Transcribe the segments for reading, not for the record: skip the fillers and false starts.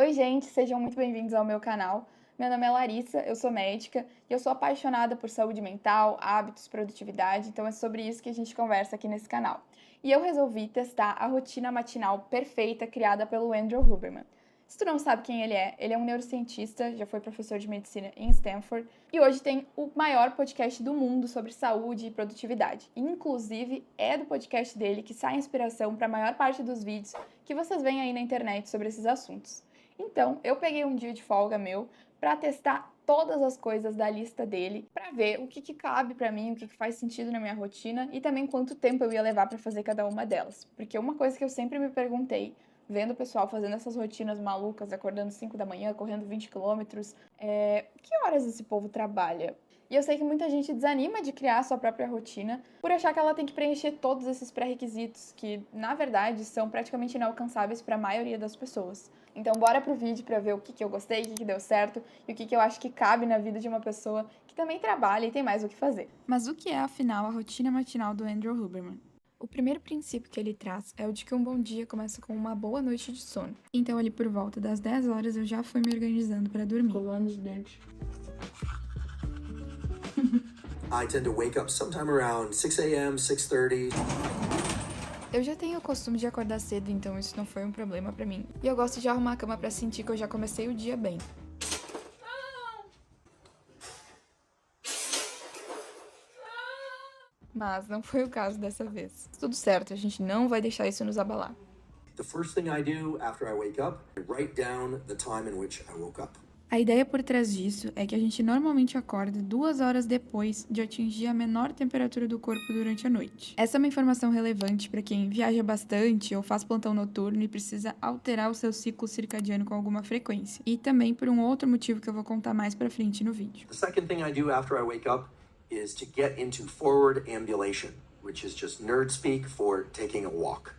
Oi, gente, sejam muito bem-vindos ao meu canal. Meu nome é Larissa, eu sou médica e eu sou apaixonada por saúde mental, hábitos, produtividade, então é sobre isso que a gente conversa aqui nesse canal. E eu resolvi testar a rotina matinal perfeita criada pelo Andrew Huberman. Se tu não sabe quem ele é um neurocientista, já foi professor de medicina em Stanford e hoje tem o maior podcast do mundo sobre saúde e produtividade. Inclusive, é do podcast dele que sai a inspiração para a maior parte dos vídeos que vocês veem aí na internet sobre esses assuntos. Então, eu peguei um dia de folga meu para testar todas as coisas da lista dele, para ver o que cabe para mim, o que faz sentido na minha rotina e também quanto tempo eu ia levar para fazer cada uma delas. Porque uma coisa que eu sempre me perguntei, vendo o pessoal fazendo essas rotinas malucas, acordando 5 da manhã, correndo 20 quilômetros, que horas esse povo trabalha? E eu sei que muita gente desanima de criar a sua própria rotina por achar que ela tem que preencher todos esses pré-requisitos que, na verdade, são praticamente inalcançáveis para a maioria das pessoas. Então, bora pro vídeo para ver o que eu gostei, o que deu certo e o que eu acho que cabe na vida de uma pessoa que também trabalha e tem mais o que fazer. Mas o que é, afinal, a rotina matinal do Andrew Huberman? O primeiro princípio que ele traz é o de que um bom dia começa com uma boa noite de sono. Então, ali por volta das 10 horas, eu já fui me organizando para dormir. Escovando os dentes. I tend to wake up sometime around 6 a.m., 6:30. Eu já tenho o costume de acordar cedo, então isso não foi um problema pra mim. E eu gosto de arrumar a cama pra sentir que eu já comecei o dia bem. Mas não foi o caso dessa vez. Tudo certo, a gente não vai deixar isso nos abalar. The first thing I do after I wake up, I write down the time in which I woke up. A ideia por trás disso é que a gente normalmente acorda 2 horas depois de atingir a menor temperatura do corpo durante a noite. Essa é uma informação relevante para quem viaja bastante ou faz plantão noturno e precisa alterar o seu ciclo circadiano com alguma frequência. E também por um outro motivo que eu vou contar mais pra frente no vídeo. The second thing I do after I wake up is to get into forward ambulation, which is just nerd speak for taking a walk.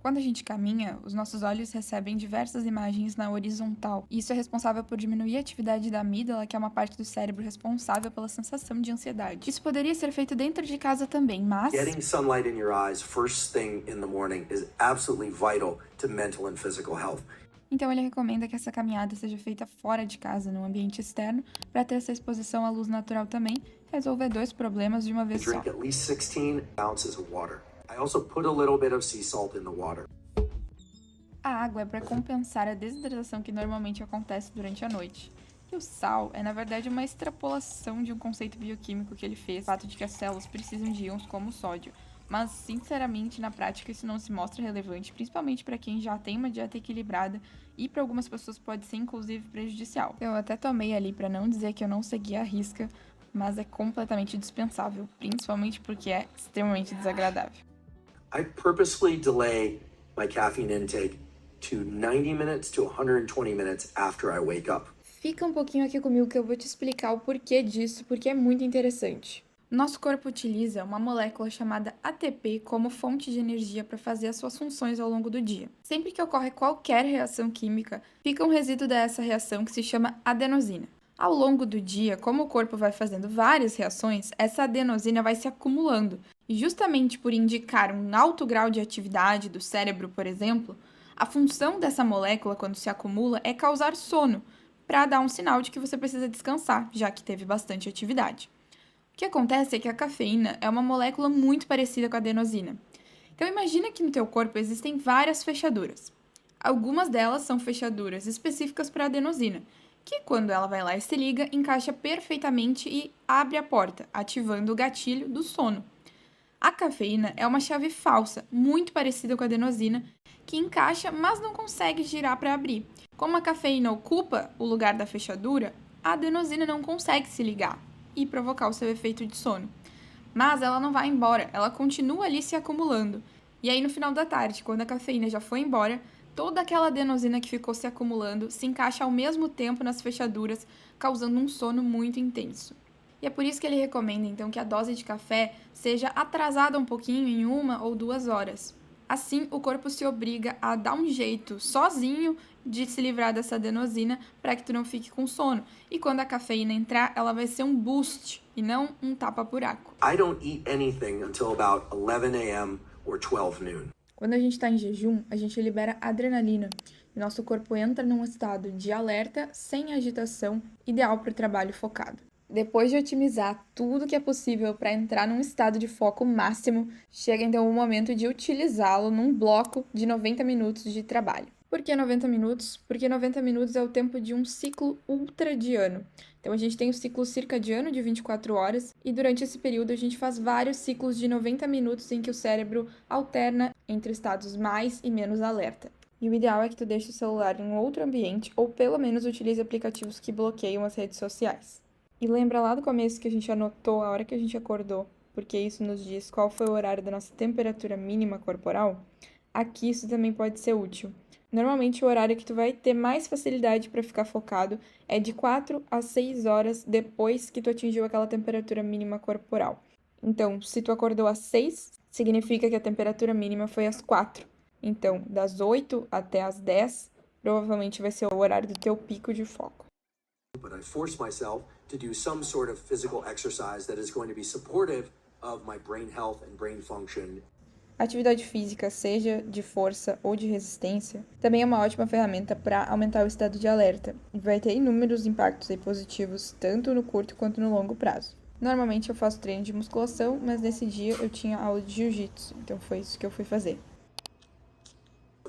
Quando a gente caminha, os nossos olhos recebem diversas imagens na horizontal, e isso é responsável por diminuir a atividade da amígdala, que é uma parte do cérebro responsável pela sensação de ansiedade. Isso poderia ser feito dentro de casa também, mas... Getting sunlight in your eyes first thing in the morning is absolutely vital to mental and physical health. Então ele recomenda que essa caminhada seja feita fora de casa, num ambiente externo, para ter essa exposição à luz natural também, resolver 2 problemas de uma vez só. Drink at least 16 ounces of water. I also put a little bit of sea salt in the water. A água é para compensar a desidratação que normalmente acontece durante a noite. E o sal é, na verdade, uma extrapolação de um conceito bioquímico que ele fez, o fato de que as células precisam de íons como o sódio. Mas, sinceramente, na prática isso não se mostra relevante, principalmente para quem já tem uma dieta equilibrada e para algumas pessoas pode ser, inclusive, prejudicial. Eu até tomei ali para não dizer que eu não segui a risca, mas é completamente dispensável, principalmente porque é extremamente desagradável. I purposely delay my caffeine intake to 90 minutes to 120 minutes after I wake up. Fica um pouquinho aqui comigo que eu vou te explicar o porquê disso, porque é muito interessante. Nosso corpo utiliza uma molécula chamada ATP como fonte de energia para fazer as suas funções ao longo do dia. Sempre que ocorre qualquer reação química, fica um resíduo dessa reação que se chama adenosina. Ao longo do dia, como o corpo vai fazendo várias reações, essa adenosina vai se acumulando. E justamente por indicar um alto grau de atividade do cérebro, por exemplo, a função dessa molécula quando se acumula é causar sono, para dar um sinal de que você precisa descansar, já que teve bastante atividade. O que acontece é que a cafeína é uma molécula muito parecida com a adenosina. Então imagina que no teu corpo existem várias fechaduras. Algumas delas são fechaduras específicas para a adenosina, que quando ela vai lá e se liga, encaixa perfeitamente e abre a porta, ativando o gatilho do sono. A cafeína é uma chave falsa, muito parecida com a adenosina, que encaixa, mas não consegue girar para abrir. Como a cafeína ocupa o lugar da fechadura, a adenosina não consegue se ligar e provocar o seu efeito de sono. Mas ela não vai embora, ela continua ali se acumulando. E aí no final da tarde, quando a cafeína já foi embora, toda aquela adenosina que ficou se acumulando se encaixa ao mesmo tempo nas fechaduras, causando um sono muito intenso. E é por isso que ele recomenda, então, que a dose de café seja atrasada um pouquinho em 1 ou 2 horas. Assim, o corpo se obriga a dar um jeito sozinho de se livrar dessa adenosina para que tu não fique com sono. E quando a cafeína entrar, ela vai ser um boost e não um tapa-buraco. I don't eat anything until about 11 a.m. or 12 noon. Quando a gente está em jejum, a gente libera adrenalina, Nosso corpo entra num estado de alerta, sem agitação, ideal para o trabalho focado. Depois de otimizar tudo que é possível para entrar num estado de foco máximo, chega então o momento de utilizá-lo num bloco de 90 minutos de trabalho. Por que 90 minutos? Porque 90 minutos é o tempo de um ciclo ultradiano. Então a gente tem o ciclo circadiano de 24 horas e durante esse período a gente faz vários ciclos de 90 minutos em que o cérebro alterna entre estados mais e menos alerta. E o ideal é que tu deixe o celular em outro ambiente ou pelo menos utilize aplicativos que bloqueiam as redes sociais. E lembra lá do começo que a gente anotou a hora que a gente acordou, porque isso nos diz qual foi o horário da nossa temperatura mínima corporal? Aqui isso também pode ser útil. Normalmente o horário que tu vai ter mais facilidade para ficar focado é de 4 a 6 horas depois que tu atingiu aquela temperatura mínima corporal. Então, se tu acordou às 6, significa que a temperatura mínima foi às 4. Então, das 8 até às 10, provavelmente vai ser o horário do teu pico de foco. But I force myself to do some sort of physical exercise that is going to be supportive of my brain health and brain function. Atividade física, seja de força ou de resistência, também é uma ótima ferramenta para aumentar o estado de alerta e vai ter inúmeros impactos positivos tanto no curto quanto no longo prazo. Normalmente eu faço treino de musculação, mas nesse dia eu tinha aula de jiu-jitsu, então foi isso que eu fui fazer.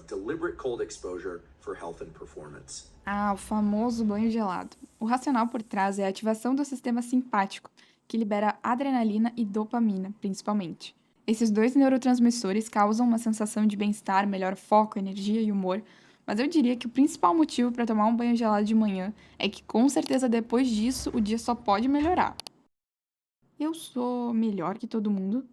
Deliberate cold exposure for health and performance. O famoso banho gelado. O racional por trás é a ativação do sistema simpático, que libera adrenalina e dopamina, principalmente. Esses dois neurotransmissores causam uma sensação de bem-estar, melhor foco, energia e humor, mas eu diria que o principal motivo para tomar um banho gelado de manhã é que, com certeza, depois disso, o dia só pode melhorar. Eu sou melhor que todo mundo?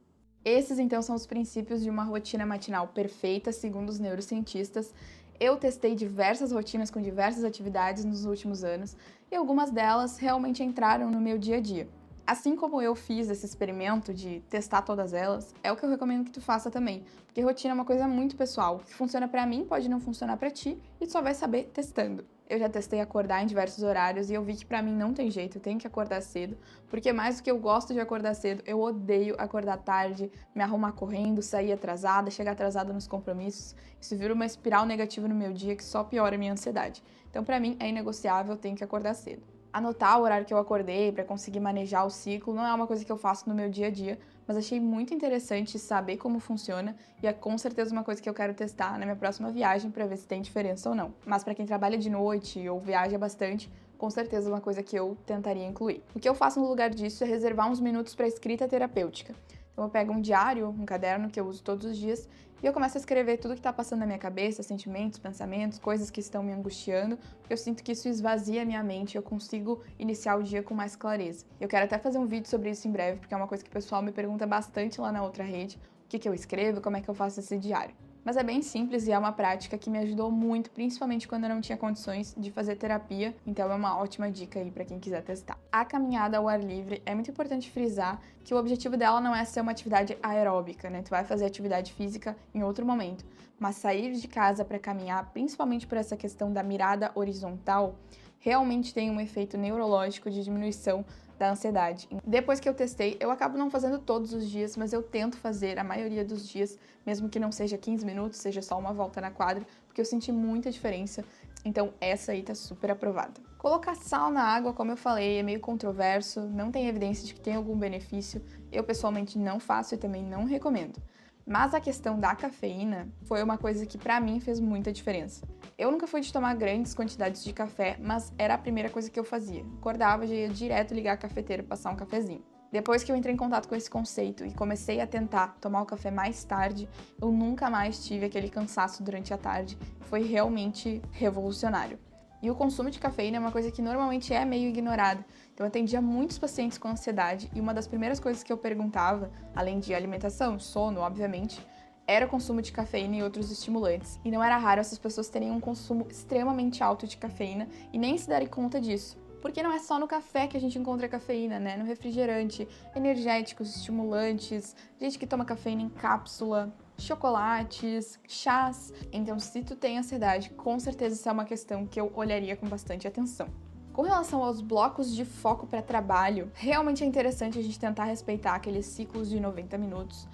Esses, então, são os princípios de uma rotina matinal perfeita, segundo os neurocientistas. Eu testei diversas rotinas com diversas atividades nos últimos anos e algumas delas realmente entraram no meu dia a dia. Assim como eu fiz esse experimento de testar todas elas, é o que eu recomendo que tu faça também, porque rotina é uma coisa muito pessoal. O que funciona pra mim pode não funcionar pra ti e tu só vai saber testando. Eu já testei acordar em diversos horários e eu vi que pra mim não tem jeito, eu tenho que acordar cedo, porque mais do que eu gosto de acordar cedo, eu odeio acordar tarde, me arrumar correndo, sair atrasada, chegar atrasada nos compromissos. Isso vira uma espiral negativa no meu dia que só piora a minha ansiedade. Então pra mim é inegociável, eu tenho que acordar cedo. Anotar o horário que eu acordei para conseguir manejar o ciclo não é uma coisa que eu faço no meu dia a dia, mas achei muito interessante saber como funciona e é com certeza uma coisa que eu quero testar na minha próxima viagem para ver se tem diferença ou não. Mas para quem trabalha de noite ou viaja bastante, com certeza é uma coisa que eu tentaria incluir. O que eu faço no lugar disso é reservar uns minutos para escrita terapêutica. Então eu pego um diário, um caderno que eu uso todos os dias e eu começo a escrever tudo que tá passando na minha cabeça, sentimentos, pensamentos, coisas que estão me angustiando, porque eu sinto que isso esvazia a minha mente e eu consigo iniciar o dia com mais clareza. Eu quero até fazer um vídeo sobre isso em breve, porque é uma coisa que o pessoal me pergunta bastante lá na outra rede, o que eu escrevo, como é que eu faço esse diário. Mas é bem simples e é uma prática que me ajudou muito, principalmente quando eu não tinha condições de fazer terapia, então é uma ótima dica aí para quem quiser testar. A caminhada ao ar livre, é muito importante frisar que o objetivo dela não é ser uma atividade aeróbica, né? Tu vai fazer atividade física em outro momento, mas sair de casa para caminhar, principalmente por essa questão da mirada horizontal, realmente tem um efeito neurológico de diminuição da ansiedade. Depois que eu testei, eu acabo não fazendo todos os dias, mas eu tento fazer a maioria dos dias, mesmo que não seja 15 minutos, seja só uma volta na quadra, porque eu senti muita diferença, então essa aí tá super aprovada. Colocar sal na água, como eu falei, é meio controverso, não tem evidência de que tem algum benefício, eu pessoalmente não faço e também não recomendo. Mas a questão da cafeína foi uma coisa que pra mim fez muita diferença. Eu nunca fui de tomar grandes quantidades de café, mas era a primeira coisa que eu fazia. Acordava, já ia direto ligar a cafeteira e passar um cafezinho. Depois que eu entrei em contato com esse conceito e comecei a tentar tomar o café mais tarde, eu nunca mais tive aquele cansaço durante a tarde. Foi realmente revolucionário. E o consumo de cafeína é uma coisa que normalmente é meio ignorada. Então eu atendia muitos pacientes com ansiedade e uma das primeiras coisas que eu perguntava, além de alimentação, sono, obviamente, era o consumo de cafeína e outros estimulantes. E não era raro essas pessoas terem um consumo extremamente alto de cafeína e nem se darem conta disso. Porque não é só no café que a gente encontra cafeína, né? No refrigerante, energéticos, estimulantes, gente que toma cafeína em cápsula, chocolates, chás. Então, se tu tem ansiedade, com certeza essa é uma questão que eu olharia com bastante atenção. Com relação aos blocos de foco para trabalho, realmente é interessante a gente tentar respeitar aqueles ciclos de 90 minutos,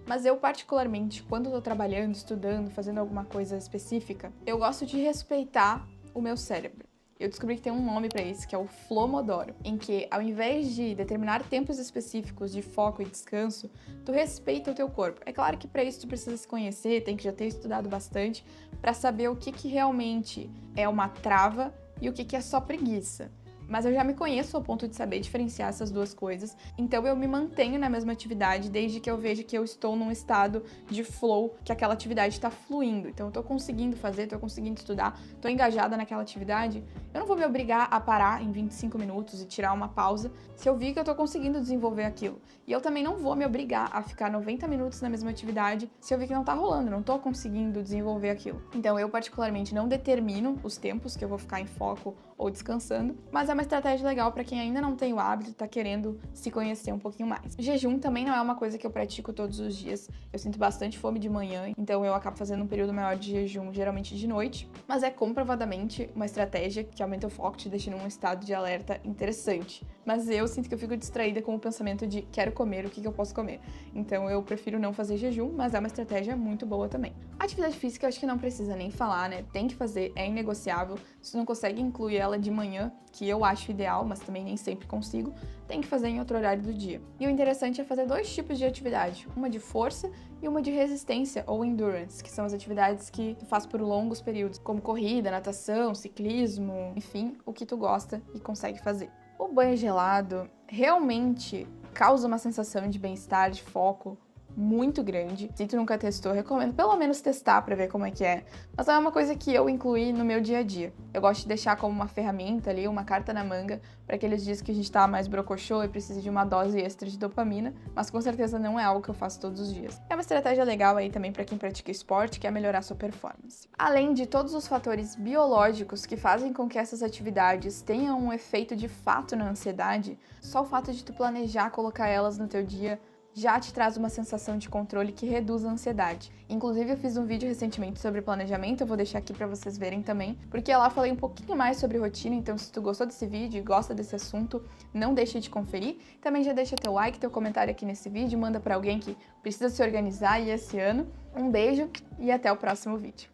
Mas eu, particularmente, quando eu tô trabalhando, estudando, fazendo alguma coisa específica, eu gosto de respeitar o meu cérebro. Eu descobri que tem um nome para isso, que é o Flomodoro, em que, ao invés de determinar tempos específicos de foco e descanso, tu respeita o teu corpo. É claro que para isso tu precisa se conhecer, tem que já ter estudado bastante para saber o que realmente é uma trava e o que é só preguiça. Mas eu já me conheço ao ponto de saber diferenciar essas duas coisas, então eu me mantenho na mesma atividade desde que eu veja que eu estou num estado de flow, que aquela atividade está fluindo. Então eu tô conseguindo fazer, tô conseguindo estudar, tô engajada naquela atividade. Eu não vou me obrigar a parar em 25 minutos e tirar uma pausa se eu vi que eu tô conseguindo desenvolver aquilo. E eu também não vou me obrigar a ficar 90 minutos na mesma atividade se eu vi que não tá rolando, não tô conseguindo desenvolver aquilo. Então eu particularmente não determino os tempos que eu vou ficar em foco ou descansando, mas é uma estratégia legal para quem ainda não tem o hábito e tá querendo se conhecer um pouquinho mais. Jejum também não é uma coisa que eu pratico todos os dias. Eu sinto bastante fome de manhã, então eu acabo fazendo um período maior de jejum, geralmente de noite, mas é comprovadamente uma estratégia que aumenta o foco, te deixa num estado de alerta interessante. Mas eu sinto que eu fico distraída com o pensamento de quero comer, o que eu posso comer. Então eu prefiro não fazer jejum, mas é uma estratégia muito boa também. Atividade física eu acho que não precisa nem falar, né? Tem que fazer, é inegociável. Se tu não consegue incluir ela de manhã, que eu acho ideal, mas também nem sempre consigo, tem que fazer em outro horário do dia. E o interessante é fazer dois tipos de atividade, uma de força e uma de resistência ou endurance, que são as atividades que tu faz por longos períodos, como corrida, natação, ciclismo, enfim, o que tu gosta e consegue fazer. O banho gelado realmente causa uma sensação de bem-estar, de foco muito grande. Se tu nunca testou, recomendo pelo menos testar pra ver como é que é. Mas não é uma coisa que eu incluí no meu dia a dia. Eu gosto de deixar como uma ferramenta ali, uma carta na manga, para aqueles dias que a gente tá mais brocochô e precisa de uma dose extra de dopamina, mas com certeza não é algo que eu faço todos os dias. É uma estratégia legal aí também para quem pratica esporte, que é melhorar sua performance. Além de todos os fatores biológicos que fazem com que essas atividades tenham um efeito de fato na ansiedade, só o fato de tu planejar colocar elas no teu dia já te traz uma sensação de controle que reduz a ansiedade. Inclusive, eu fiz um vídeo recentemente sobre planejamento, eu vou deixar aqui para vocês verem também, porque lá eu falei um pouquinho mais sobre rotina, então se tu gostou desse vídeo e gosta desse assunto, não deixe de conferir. Também já deixa teu like, teu comentário aqui nesse vídeo, manda para alguém que precisa se organizar e esse ano. Um beijo e até o próximo vídeo.